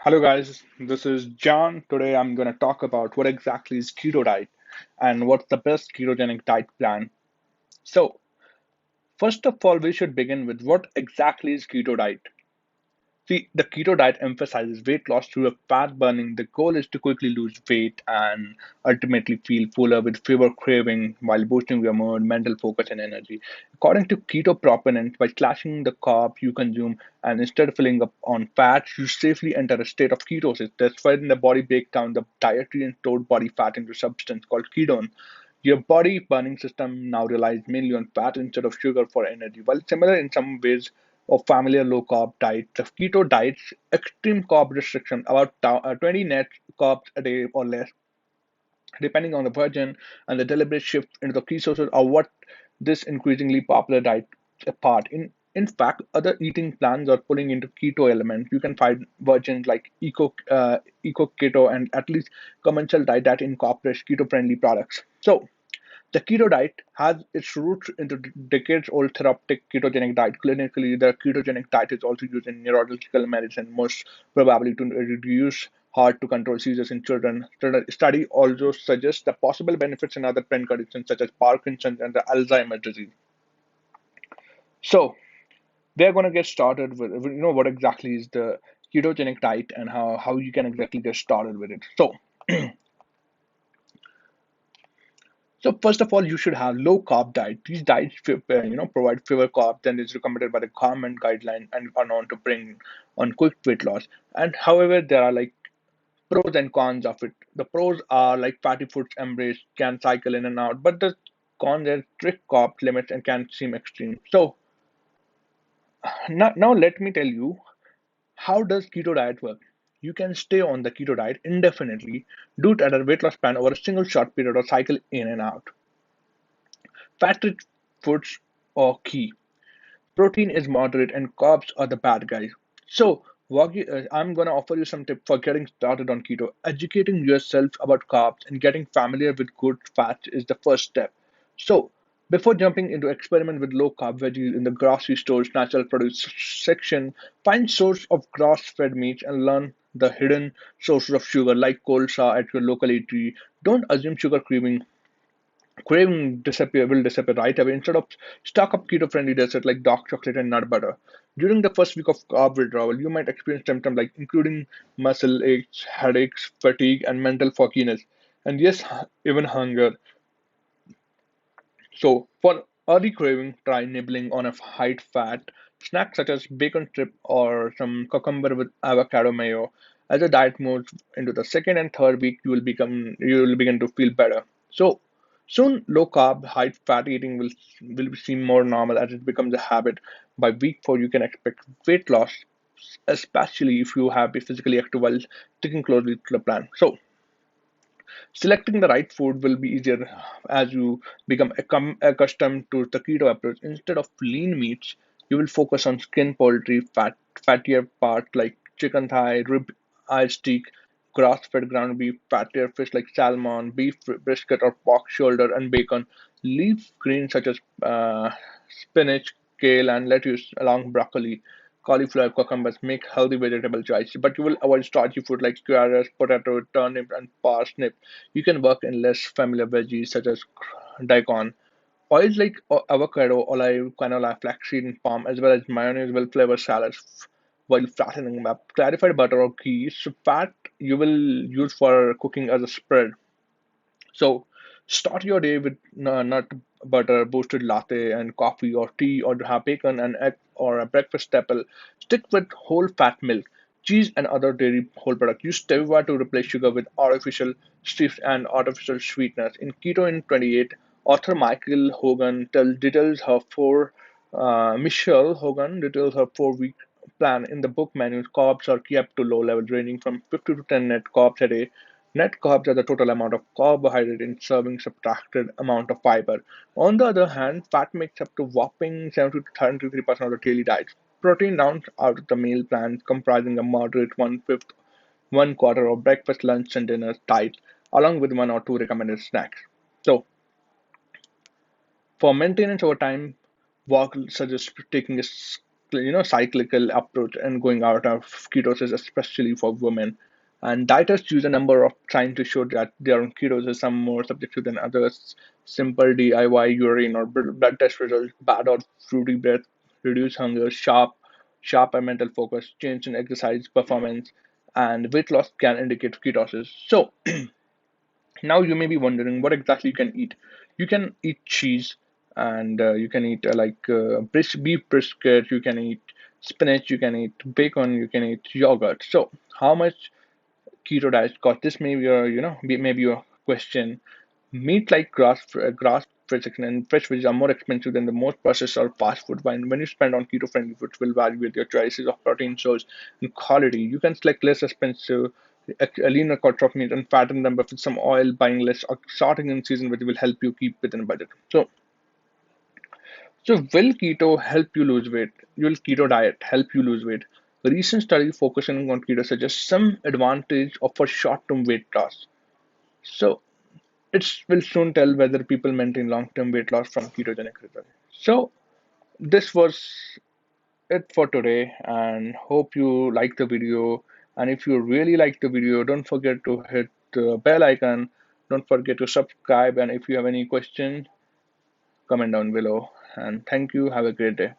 Hello guys, this is John. Today I'm going to talk about what exactly is keto diet and what's the best ketogenic diet plan. So, first of all, we should begin with what exactly is keto diet. See, the keto diet emphasizes weight loss through a fat burning. The goal is to quickly lose weight and ultimately feel fuller with fewer craving while boosting your mood, mental focus, and energy. According to keto proponents, by slashing the carbs you consume and instead of filling up on fats, you safely enter a state of ketosis. That's when the body breaks down the dietary and stored body fat into a substance called ketone. Your body burning system now relies mainly on fat instead of sugar for energy. While similar in some ways of familiar low carb diet, the keto diet's extreme carb restriction, about 20 net carbs a day or less, depending on the version, and the deliberate shift into the key sources are what this increasingly popular diet apart. In fact, other eating plans are pulling into keto elements. You can find versions like eco keto and at least conventional diet that incorporates keto friendly products. So the keto diet has its roots into decades-old therapeutic ketogenic diet. Clinically, the ketogenic diet is also used in neurological medicine, most probably to reduce hard-to-control seizures in children. Study also suggests the possible benefits in other brain conditions such as Parkinson's and the Alzheimer's disease. So, we're going to get started with what exactly is the ketogenic diet and how you can exactly get started with it. So first of all, you should have low carb diet. These diets, provide fewer carbs than is recommended by the government guideline and are known to bring on quick weight loss. And however, there are like pros and cons of it. The pros are like fatty foods embrace can cycle in and out, but the cons are strict carb limits and can seem extreme. So now let me tell you, how does keto diet work? You can stay on the keto diet indefinitely, do it at a weight loss plan over a single short period or cycle in and out. Fat-rich foods are key. Protein is moderate and carbs are the bad guys. So, I'm going to offer you some tips for getting started on keto. Educating yourself about carbs and getting familiar with good fats is the first step. So, before jumping into experiment with low carb veggies in the grocery store's natural produce section, find source of grass-fed meats and learn the hidden sources of sugar like colza at your local eatery. Don't assume sugar craving will disappear right away. Instead of stock up keto-friendly desserts like dark chocolate and nut butter. During the first week of carb withdrawal, you might experience symptoms like including muscle aches, headaches, fatigue, and mental fogginess, and yes, even hunger. So, for early craving, try nibbling on a high-fat snack such as bacon strip or some cucumber with avocado mayo. As the diet moves into the second and third week, you will begin to feel better. So soon, low carb, high fat eating will seem more normal as it becomes a habit. By week four, you can expect weight loss, especially if you have been physically active while sticking closely to the plan. So selecting the right food will be easier as you become accustomed to the keto approach. Instead of lean meats, you will focus on skin, poultry, fattier parts like chicken thigh, rib eye steak, grass-fed ground beef, fattier fish like salmon, beef brisket or pork shoulder, and bacon. Leaf greens such as spinach, kale, and lettuce, along broccoli, cauliflower, cucumbers make healthy vegetable choice. But you will avoid starchy food like carrots, potato, turnip, and parsnip. You can work in less familiar veggies such as daikon. Oils like avocado, olive, canola, flaxseed, and palm, as well as mayonnaise, will flavor salads while flattening them up. Clarified butter or ghee, so fat you will use for cooking as a spread. So start your day with nut butter, boosted latte, and coffee or tea, or have bacon and egg or a breakfast staple. Stick with whole fat milk, cheese, and other dairy whole products. Use stevia to replace sugar with artificial sweets and artificial sweeteners. In Keto in 28, author Michelle Hogan details her 4 week plan. In the book manual, carbs are kept to low levels, ranging from 50 to 10 net carbs a day. Net carbs are the total amount of carbohydrate in serving subtracted amount of fiber. On the other hand, fat makes up to whopping 70 to 33% of the daily diet. Protein rounds out the meal plan, comprising a moderate one-fifth, one quarter of breakfast, lunch, and dinner diet, along with one or two recommended snacks. So, for maintenance over time, Walk suggests taking a cyclical approach and going out of ketosis, especially for women. And dieters use a number of trying to show that they are on ketosis, some more subjective than others. Simple DIY urine or blood test results, bad or fruity breath, reduce hunger, sharper mental focus, change in exercise performance, and weight loss can indicate ketosis. So now you may be wondering what exactly you can eat. You can eat cheese, and you can eat beef brisket, you can eat spinach, you can eat bacon, you can eat yogurt. So how much keto diet cost? This may be your, maybe your question. Meat like grass-fed chicken and fresh veggies are more expensive than the most processed or fast food. When you spend on keto-friendly foods, will evaluate your choices of protein source and quality. You can select less expensive, a leaner cut of meat and fatten them with some oil, buying less or starting in season, which will help you keep within budget. So will keto help you lose weight? Will keto diet help you lose weight? A recent study focusing on keto suggests some advantage of for short-term weight loss. So it will soon tell whether people maintain long-term weight loss from ketogenic results. So this was it for today, and hope you like the video. And if you really like the video, don't forget to hit the bell icon. Don't forget to subscribe. And if you have any question, comment down below. And thank you. Have a great day.